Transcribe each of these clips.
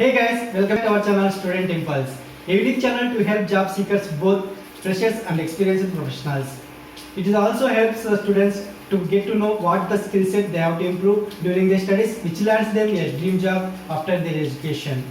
Hey guys, welcome to our channel Student Impulse, a unique channel to help job seekers, both freshers and experienced professionals. It also helps students to get to know what the skill set they have to improve during their studies, which lands them a dream job after their education.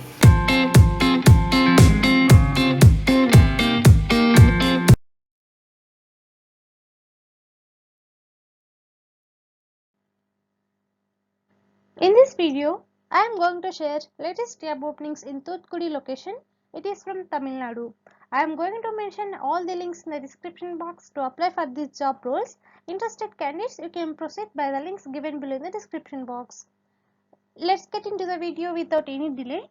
In this video, I am going to share latest job openings in Thuthukudi location. It is from Tamil Nadu. I am going to mention all the links in the description box to apply for these job roles. Interested candidates, you can proceed by the links given below in the description box. Let's get into the video without any delay.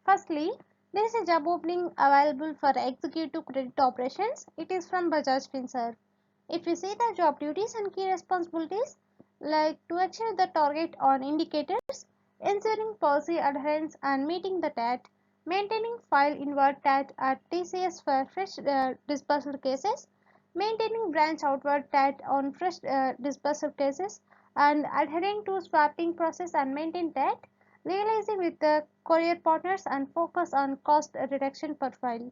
Firstly, there is a job opening available for Executive Credit Operations. It is from Bajaj Finserv. If you see the job duties and key responsibilities, like to achieve the target on indicators, ensuring policy adherence and meeting the TAT, maintaining file inward TAT at TCS for fresh disbursal cases, maintaining branch outward TAT on fresh disbursal cases, and adhering to swapping process and maintain TAT, realizing with the courier partners and focus on cost reduction per file.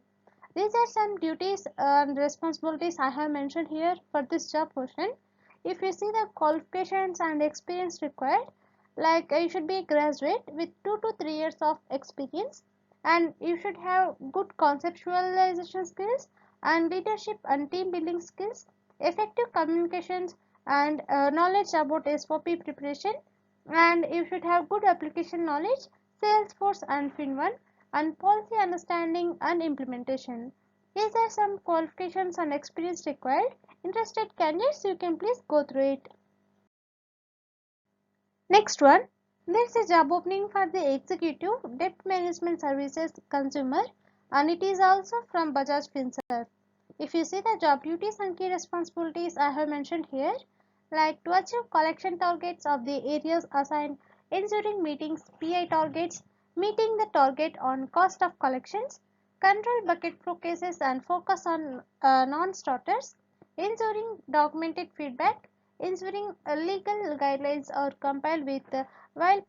These are some duties and responsibilities I have mentioned here for this job portion. If you see the qualifications and experience required, like you should be a graduate with 2 to 3 years of experience, and you should have good conceptualization skills and leadership and team building skills, effective communications and knowledge about SOP preparation, and you should have good application knowledge, Salesforce and FinOne, and policy understanding and implementation. These are some qualifications and experience required. Interested candidates, you can please go through it. Next one, there is a job opening for the Executive Debt Management Services Consumer, and it is also from Bajaj Finserv. If you see the job duties and key responsibilities I have mentioned here, like to achieve collection targets of the areas assigned, ensuring meetings PI targets, meeting the target on cost of collections, control bucket flow cases and focus on non-starters, ensuring documented feedback, ensuring legal guidelines are compiled with while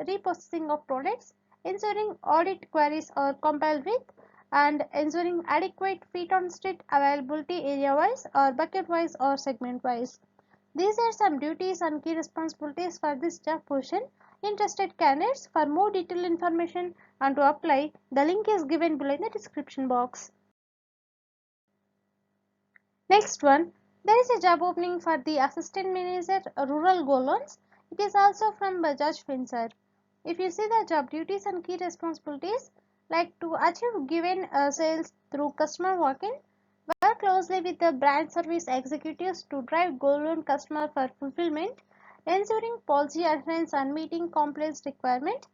reprocessing of products, ensuring audit queries are compiled with, and ensuring adequate feet on street availability area wise or bucket wise or segment wise. These are some duties and key responsibilities for this job position. Interested candidates, for more detailed information and to apply, the link is given below in the description box. Next one, there is a job opening for the Assistant Manager Rural Gold Loans. It is also from Bajaj Finserv. If you see the job duties and key responsibilities, like to achieve given sales through customer walk-in, work closely with the branch service executives to drive gold loan customer for fulfillment, ensuring policy adherence and meeting compliance requirement,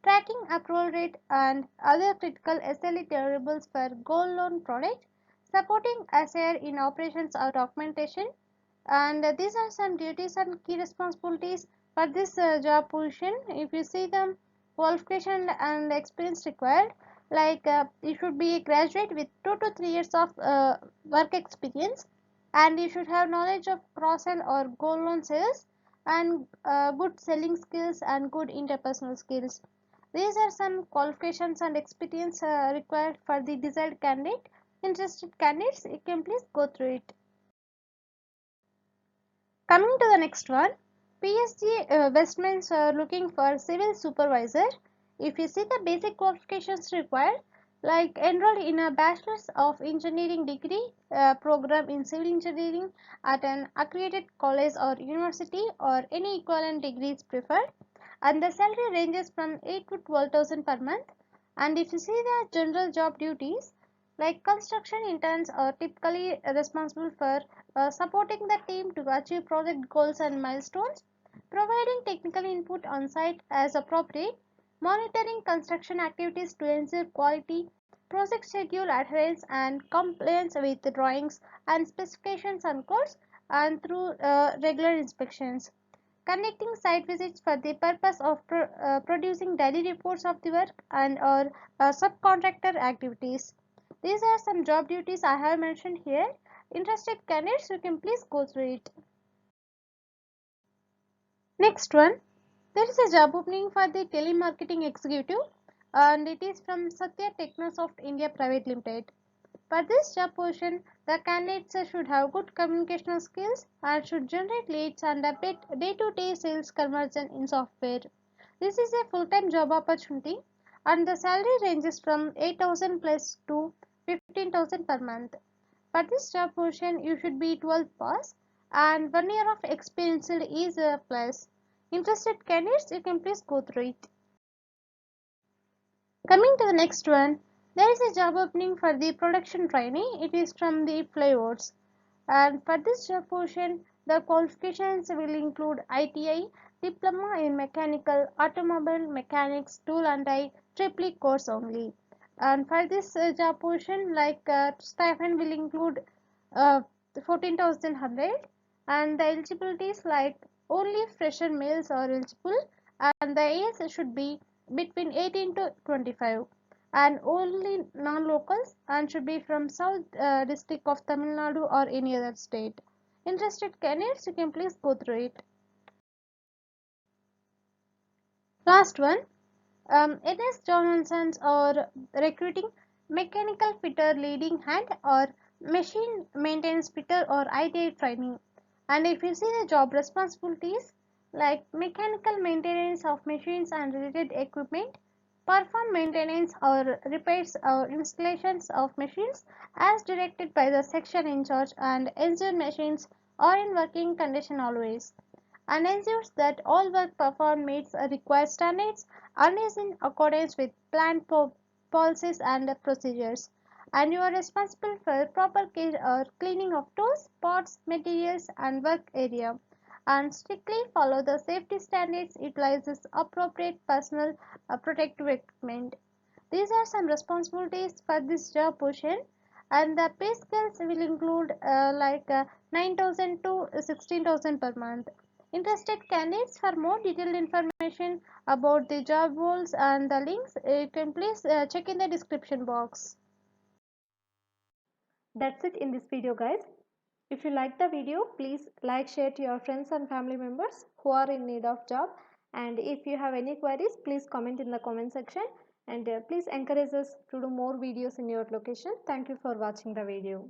tracking approval rate and other critical SLE deliverables for gold loan product, supporting SAR in operations or documentation, and these are some duties and key responsibilities for this job position. If you see the qualification and experience required, like you should be a graduate with 2 to 3 years of work experience, and you should have knowledge of cross sell or gold loan sales, and good selling skills and good interpersonal skills. These are some qualifications and experience required for the desired candidate. Interested candidates, you can please go through it. Coming to the next one, PSG Westmans are looking for civil supervisor. If you see the basic qualifications required, like enrolled in a Bachelor's of Engineering degree program in civil engineering at an accredited college or university, or any equivalent degree is preferred, and the salary ranges from 8 to 12,000 per month. And if you see the general job duties, like construction interns are typically responsible for supporting the team to achieve project goals and milestones, providing technical input on site as appropriate, monitoring construction activities to ensure quality, project schedule adherence and compliance with the drawings and specifications and codes, and through regular inspections, conducting site visits for the purpose of producing daily reports of the work and or subcontractor activities. These are some job duties I have mentioned here. Interested candidates, you can please go through it. Next one, there is a job opening for the telemarketing executive, and it is from Satya Technosoft India Private Limited. For this job position, the candidates should have good communication skills and should generate leads and update day-to-day sales conversion in software. This is a full-time job opportunity and the salary ranges from 8,000 plus to 15,000 per month. For this job position, you should be 12 pass and 1 year of experience is a plus. Interested candidates, you can please go through it. Coming to the next one, there is a job opening for the production trainee. It is from the Flywords. And for this job position, the qualifications will include ITI, Diploma in Mechanical, Automobile Mechanics, Tool and Die, triple course only. And for this job position, stipend will include uh, 14,100 and the eligibilities like only fresher males are eligible and the age should be between 18 to 25 and only non-locals and should be from South District of Tamil Nadu or any other state. Interested candidates, you can please go through it. Last one, NS Johnson's or recruiting mechanical fitter leading hand or machine maintenance fitter or ITI training. And if you see the job responsibilities like mechanical maintenance of machines and related equipment, perform maintenance or repairs or installations of machines as directed by the section in charge and ensure machines are in working condition always and ensures that all work performed meets required standards and is in accordance with planned policies and procedures. And you are responsible for proper care or cleaning of tools, parts, materials, and work area. And strictly follow the safety standards, utilizes appropriate personal protective equipment. These are some responsibilities for this job position, and the pay scales will include 9,000 to 16,000 per month. Interested candidates for more detailed information about the job roles and the links, you can please check in the description box. That's it in this video, guys. If you like the video, please like, share to your friends and family members who are in need of job. And if you have any queries, please comment in the comment section. And please encourage us to do more videos in your location. Thank you for watching the video.